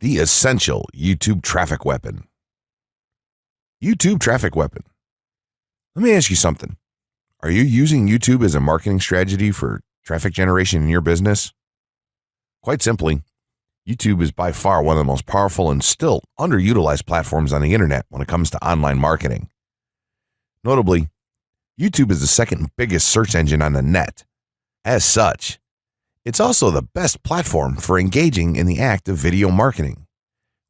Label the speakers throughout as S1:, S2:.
S1: The essential YouTube traffic weapon. YouTube traffic weapon. Let me ask you something. Are you using YouTube as a marketing strategy for traffic generation in your business? Quite simply, YouTube is by far one of the most powerful and still underutilized platforms on the internet when it comes to online marketing. Notably, YouTube is the second biggest search engine on the net. As such, it's also the best platform for engaging in the act of video marketing,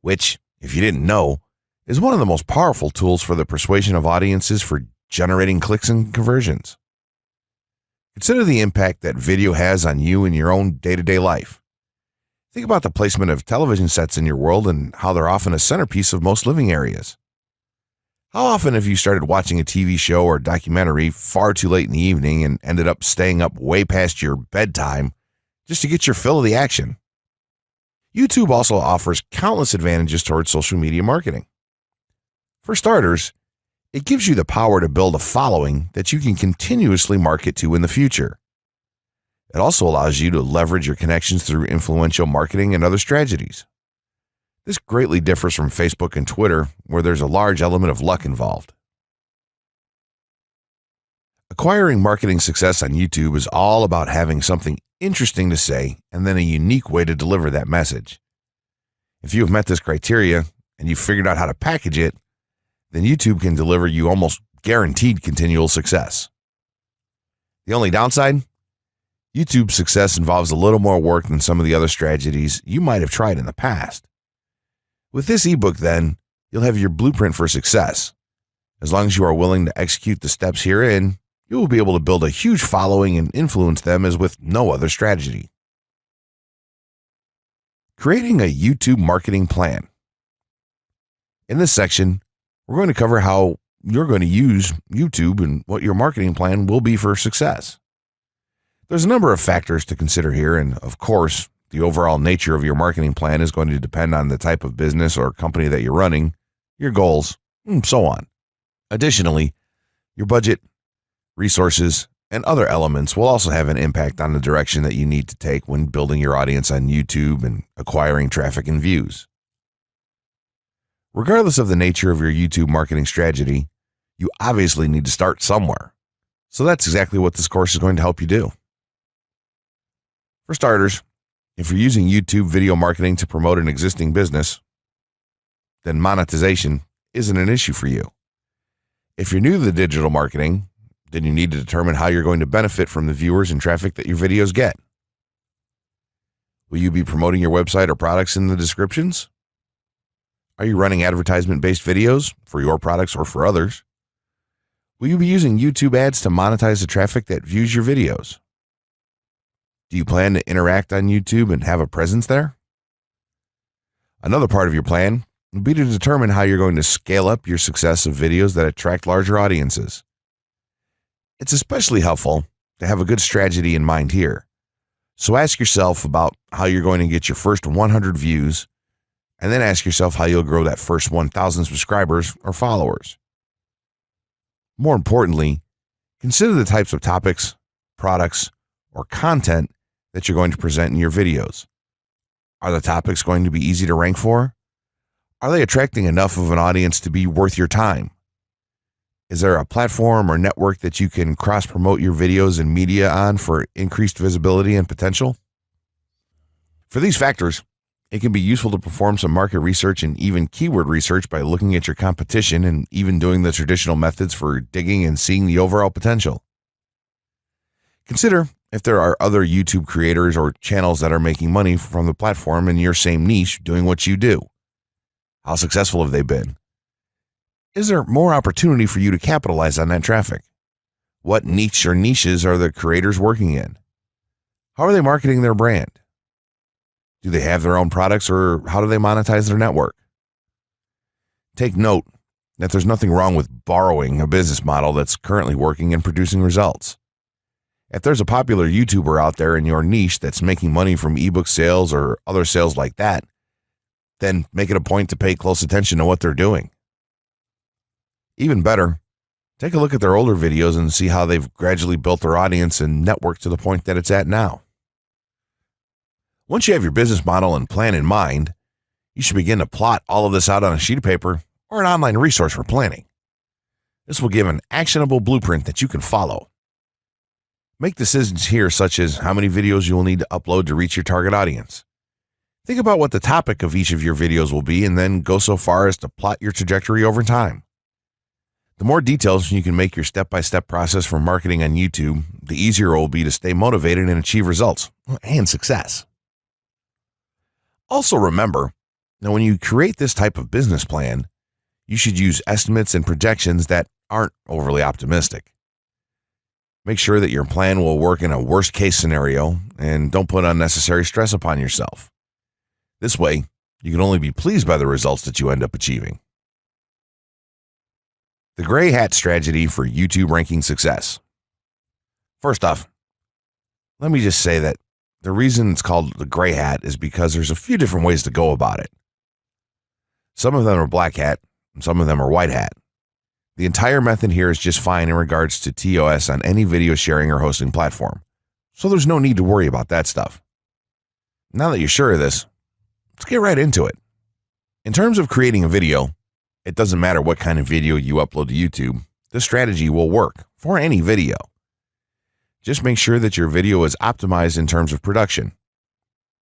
S1: which, if you didn't know, is one of the most powerful tools for the persuasion of audiences for generating clicks and conversions. Consider the impact that video has on you in your own day-to-day life. Think about the placement of television sets in your world and how they're often a centerpiece of most living areas. How often have you started watching a TV show or documentary far too late in the evening and ended up staying up way past your bedtime just to get your fill of the action? YouTube also offers countless advantages towards social media marketing. For starters, it gives you the power to build a following that you can continuously market to in the future. It also allows you to leverage your connections through influential marketing and other strategies. This greatly differs from Facebook and Twitter, where there's a large element of luck involved. Acquiring marketing success on YouTube is all about having something interesting to say and then a unique way to deliver that message. If you have met this criteria and you've figured out how to package it, then YouTube can deliver you almost guaranteed continual success. The only downside? YouTube's success involves a little more work than some of the other strategies you might have tried in the past. With this ebook, then, you'll have your blueprint for success. As long as you are willing to execute the steps herein, you will be able to build a huge following and influence them as with no other strategy. Creating a YouTube marketing plan. In this section, we're going to cover how you're going to use YouTube and what your marketing plan will be for success. There's a number of factors to consider here, and of course, the overall nature of your marketing plan is going to depend on the type of business or company that you're running, your goals, and so on. Additionally, your budget, resources, and other elements will also have an impact on the direction that you need to take when building your audience on YouTube and acquiring traffic and views. Regardless of the nature of your YouTube marketing strategy, you obviously need to start somewhere. So that's exactly what this course is going to help you do. For starters, if you're using YouTube video marketing to promote an existing business, then monetization isn't an issue for you. If you're new to the digital marketing, then you need to determine how you're going to benefit from the viewers and traffic that your videos get. Will you be promoting your website or products in the descriptions? Are you running advertisement-based videos for your products or for others? Will you be using YouTube ads to monetize the traffic that views your videos? Do you plan to interact on YouTube and have a presence there? Another part of your plan would be to determine how you're going to scale up your success of videos that attract larger audiences. It's especially helpful to have a good strategy in mind here. So ask yourself about how you're going to get your first 100 views, and then ask yourself how you'll grow that first 1,000 subscribers or followers. More importantly, consider the types of topics, products, or content that you're going to present in your videos. Are the topics going to be easy to rank for? Are they attracting enough of an audience to be worth your time? Is there a platform or network that you can cross-promote your videos and media on for increased visibility and potential? For these factors, it can be useful to perform some market research and even keyword research by looking at your competition and even doing the traditional methods for digging and seeing the overall potential. Consider if there are other YouTube creators or channels that are making money from the platform in your same niche doing what you do. How successful have they been? Is there more opportunity for you to capitalize on that traffic? What niche or niches are the creators working in? How are they marketing their brand? Do they have their own products, or how do they monetize their network? Take note that there's nothing wrong with borrowing a business model that's currently working and producing results. If there's a popular YouTuber out there in your niche that's making money from ebook sales or other sales like that, then make it a point to pay close attention to what they're doing. Even better, take a look at their older videos and see how they've gradually built their audience and network to the point that it's at now. Once you have your business model and plan in mind, You should begin to plot all of this out on a sheet of paper or an online resource for planning. This will give an actionable blueprint that you can follow. Make decisions here, such as how many videos you will need to upload to reach your target audience. Think about what the topic of each of your videos will be, and then go so far as to plot your trajectory over time. The more details you can make your step-by-step process for marketing on YouTube, the easier it will be to stay motivated and achieve results and success. Also remember, that when you create this type of business plan, you should use estimates and projections that aren't overly optimistic. Make sure that your plan will work in a worst-case scenario, and don't put unnecessary stress upon yourself. This way, you can only be pleased by the results that you end up achieving. The gray hat strategy for YouTube ranking success. First off, let me just say that the reason it's called the gray hat is because there's a few different ways to go about it. Some of them are black hat, and some of them are white hat. The entire method here is just fine in regards to TOS on any video sharing or hosting platform, so there's no need to worry about that stuff. Now that you're sure of this, let's get right into it. In terms of creating a video, it doesn't matter what kind of video you upload to YouTube, this strategy will work for any video. Just make sure that your video is optimized in terms of production.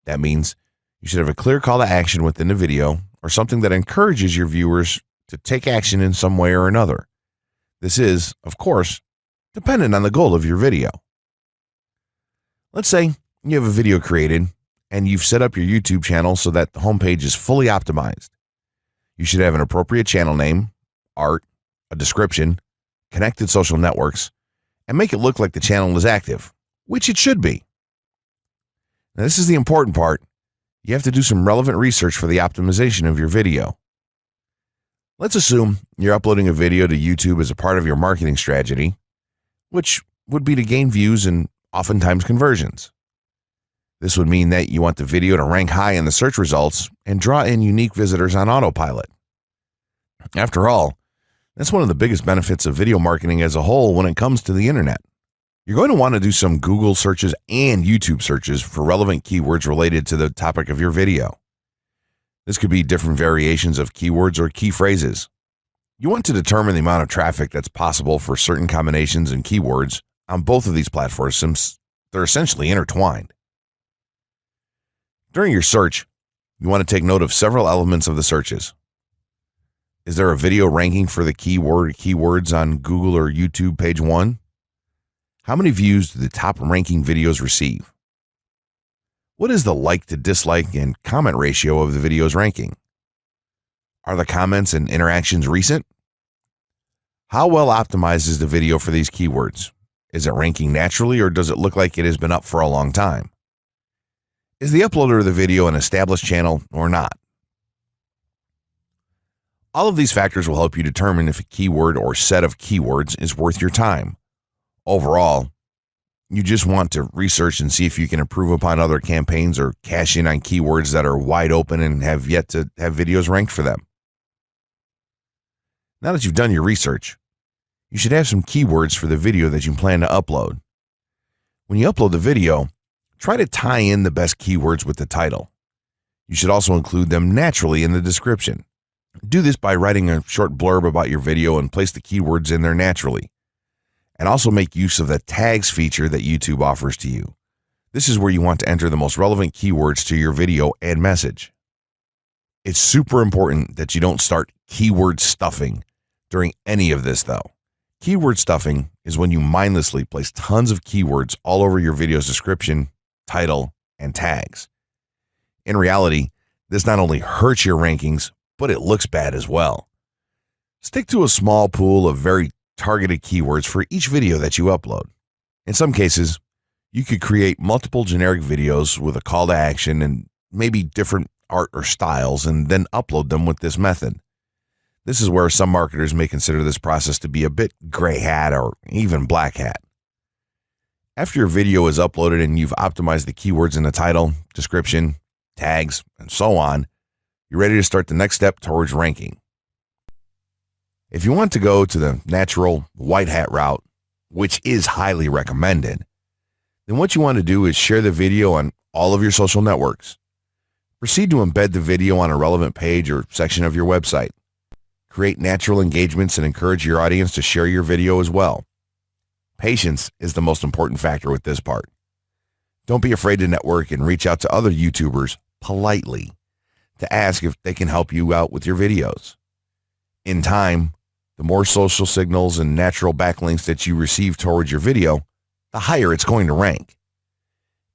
S1: That means you should have a clear call to action within the video, or something that encourages your viewers to take action in some way or another. This is, of course, dependent on the goal of your video. Let's say you have a video created and you've set up your YouTube channel so that the homepage is fully optimized. You should have an appropriate channel name, art, a description, connected social networks, and make it look like the channel is active, which it should be. Now, this is the important part. You have to do some relevant research for the optimization of your video. Let's assume you're uploading a video to YouTube as a part of your marketing strategy, which would be to gain views and oftentimes conversions. This would mean that you want the video to rank high in the search results and draw in unique visitors on autopilot. After all, that's one of the biggest benefits of video marketing as a whole when it comes to the internet. You're going to want to do some Google searches and YouTube searches for relevant keywords related to the topic of your video. This could be different variations of keywords or key phrases. You want to determine the amount of traffic that's possible for certain combinations and keywords on both of these platforms, since they're essentially intertwined. During your search, you want to take note of several elements of the searches. Is there a video ranking for the keyword or keywords on Google or YouTube page 1? How many views do the top ranking videos receive? What is the like to dislike and comment ratio of the video's ranking? Are the comments and interactions recent? How well optimized is the video for these keywords? Is it ranking naturally, or does it look like it has been up for a long time? Is the uploader of the video an established channel or not? All of these factors will help you determine if a keyword or set of keywords is worth your time. Overall, you just want to research and see if you can improve upon other campaigns or cash in on keywords that are wide open and have yet to have videos ranked for them. Now that you've done your research, you should have some keywords for the video that you plan to upload. When you upload the video, try to tie in the best keywords with the title. You should also include them naturally in the description. Do this by writing a short blurb about your video and place the keywords in there naturally. And also make use of the tags feature that YouTube offers to you. This is where you want to enter the most relevant keywords to your video and message. It's super important that you don't start keyword stuffing during any of this, though. Keyword stuffing is when you mindlessly place tons of keywords all over your video's description, title, and tags. In reality, this not only hurts your rankings, but it looks bad as well. Stick to a small pool of very targeted keywords for each video that you upload. In some cases, you could create multiple generic videos with a call to action and maybe different art or styles, and then upload them with this method. This is where some marketers may consider this process to be a bit gray hat or even black hat. After your video is uploaded and you've optimized the keywords in the title, description, tags, and so on, you're ready to start the next step towards ranking. If you want to go to the natural white hat route, which is highly recommended, then what you want to do is share the video on all of your social networks. Proceed to embed the video on a relevant page or section of your website. Create natural engagements and encourage your audience to share your video as well. Patience is the most important factor with this part. Don't be afraid to network and reach out to other YouTubers politely to ask if they can help you out with your videos. In time, the more social signals and natural backlinks that you receive towards your video, the higher it's going to rank.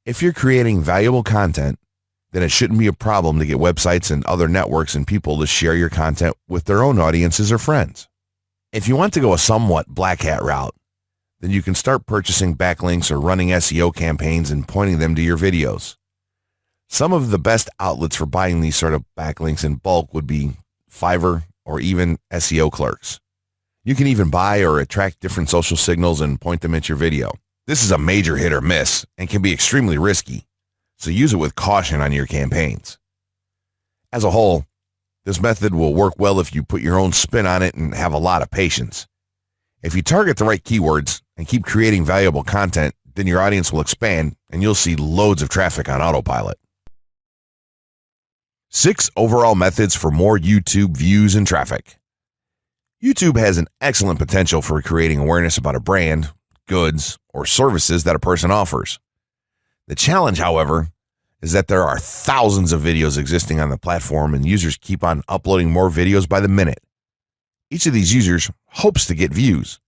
S1: If you're creating valuable content, then it shouldn't be a problem to get websites and other networks and people to share your content with their own audiences or friends. If you want to go a somewhat black hat route, then you can start purchasing backlinks or running SEO campaigns and pointing them to your videos. Some of the best outlets for buying these sort of backlinks in bulk would be Fiverr or even SEO clerks. You can even buy or attract different social signals and point them at your video. This is a major hit or miss and can be extremely risky, so use it with caution on your campaigns. As a whole, this method will work well if you put your own spin on it and have a lot of patience. If you target the right keywords and keep creating valuable content, then your audience will expand and you'll see loads of traffic on autopilot. 6 overall methods for more YouTube views and traffic. YouTube has an excellent potential for creating awareness about a brand, goods, or services that a person offers. The challenge, however, is that there are thousands of videos existing on the platform and users keep on uploading more videos by the minute. Each of these users hopes to get views.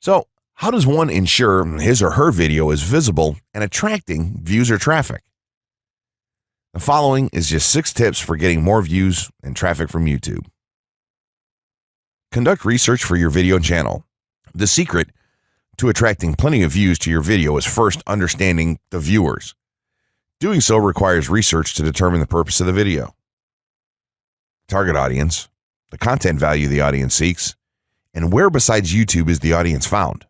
S1: So, how does one ensure his or her video is visible and attracting views or traffic? The following is just 6 tips for getting more views and traffic from YouTube. Conduct research for your video channel. The secret to attracting plenty of views to your video is first understanding the viewers. Doing so requires research to determine the purpose of the video, target audience, the content value the audience seeks, and where besides YouTube is the audience found.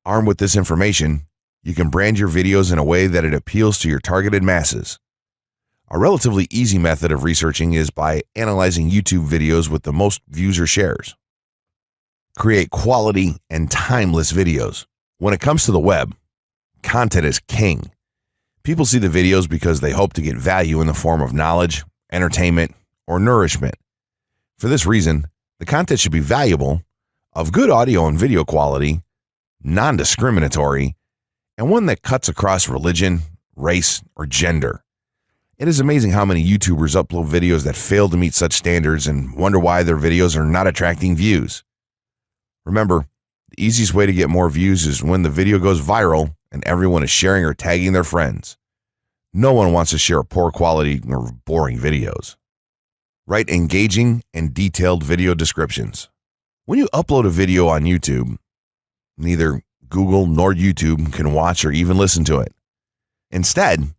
S1: Armed with this information, you can brand your videos in a way that it appeals to your targeted masses. A relatively easy method of researching is by analyzing YouTube videos with the most views or shares. Create quality and timeless videos. When it comes to the web, content is king. People see the videos because they hope to get value in the form of knowledge, entertainment, or nourishment. For this reason, the content should be valuable, of good audio and video quality, non-discriminatory, and one that cuts across religion, race, or gender. It is amazing how many YouTubers upload videos that fail to meet such standards and wonder why their videos are not attracting views. Remember, the easiest way to get more views is when the video goes viral and everyone is sharing or tagging their friends. No one wants to share poor quality or boring videos. Write engaging and detailed video descriptions. When you upload a video on YouTube, neither Google nor YouTube can watch or even listen to it. Instead,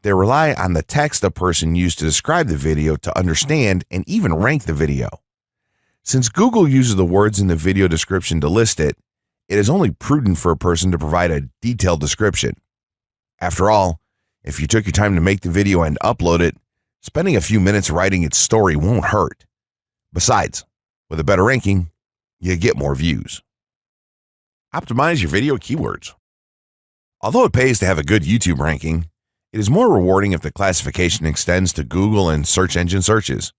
S1: they rely on the text a person used to describe the video to understand and even rank the video. Since Google uses the words in the video description to list it, it is only prudent for a person to provide a detailed description. After all, if you took your time to make the video and upload it, spending a few minutes writing its story won't hurt. Besides, with a better ranking, you get more views. Optimize your video keywords. Although it pays to have a good YouTube ranking, it is more rewarding if the classification extends to Google and search engine searches.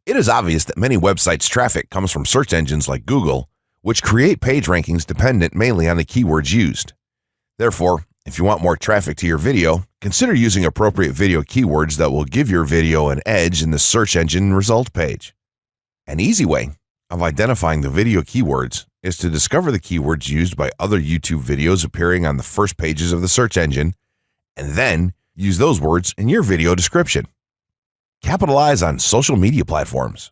S1: It is obvious that many websites' traffic comes from search engines like Google, which create page rankings dependent mainly on the keywords used. Therefore, if you want more traffic to your video, consider using appropriate video keywords that will give your video an edge in the search engine result page. An easy way of identifying the video keywords is to discover the keywords used by other YouTube videos appearing on the first pages of the search engine, and then use those words in your video description. Capitalize on social media platforms.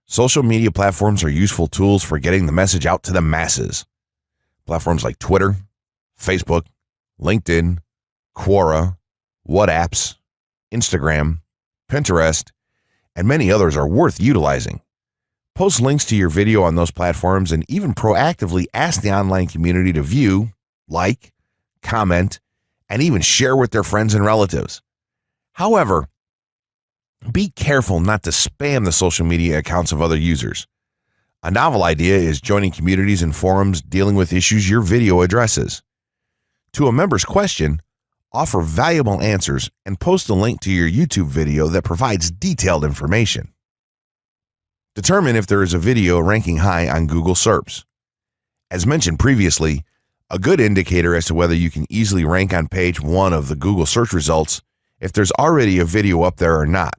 S1: Social media platforms are useful tools for getting the message out to the masses. Platforms like Twitter, Facebook, LinkedIn, Quora, WhatsApp, Instagram, Pinterest, and many others are worth utilizing. Post links to your video on those platforms and even proactively ask the online community to view, like, comment, and even share with their friends and relatives. However, be careful not to spam the social media accounts of other users. A novel idea is joining communities and forums dealing with issues your video addresses. To a member's question, offer valuable answers, and post a link to your YouTube video that provides detailed information. Determine if there is a video ranking high on Google SERPs. As mentioned previously, a good indicator as to whether you can easily rank on page 1 of the Google search results if there's already a video up there or not.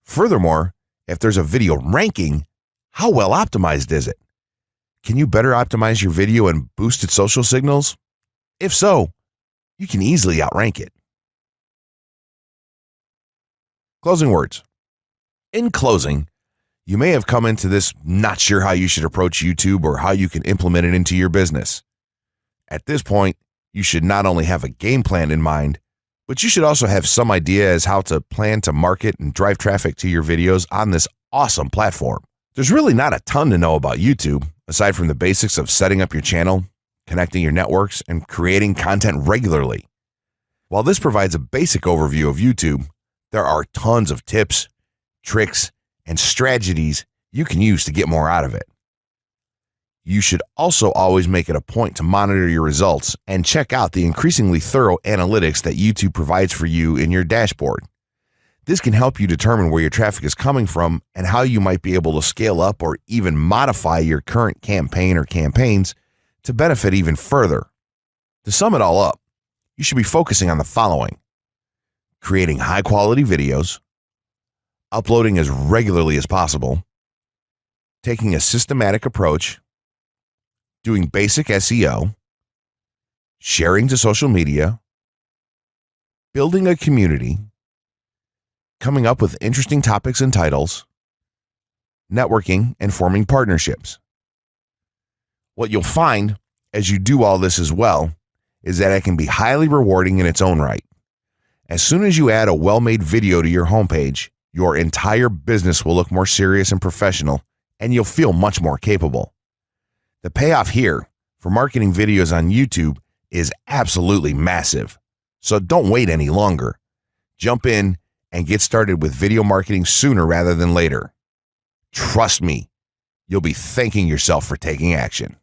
S1: Furthermore, if there's a video ranking, how well optimized is it? Can you better optimize your video and boost its social signals? If so, you can easily outrank it. Closing words. In closing, you may have come into this not sure how you should approach YouTube or how you can implement it into your business. At this point, you should not only have a game plan in mind, but you should also have some idea as how to plan to market and drive traffic to your videos on this awesome platform. There's really not a ton to know about YouTube, aside from the basics of setting up your channel, connecting your networks, and creating content regularly. While this provides a basic overview of YouTube, there are tons of tips, tricks, and strategies you can use to get more out of it. You should also always make it a point to monitor your results and check out the increasingly thorough analytics that YouTube provides for you in your dashboard. This can help you determine where your traffic is coming from and how you might be able to scale up or even modify your current campaign or campaigns to benefit even further. To sum it all up, you should be focusing on the following: creating high-quality videos, uploading as regularly as possible, taking a systematic approach, doing basic SEO, sharing to social media, building a community, coming up with interesting topics and titles, networking, and forming partnerships. What you'll find as you do all this as well is that it can be highly rewarding in its own right. As soon as you add a well-made video to your homepage, your entire business will look more serious and professional, and you'll feel much more capable. The payoff here for marketing videos on YouTube is absolutely massive. So don't wait any longer. Jump in and get started with video marketing sooner rather than later. Trust me, you'll be thanking yourself for taking action.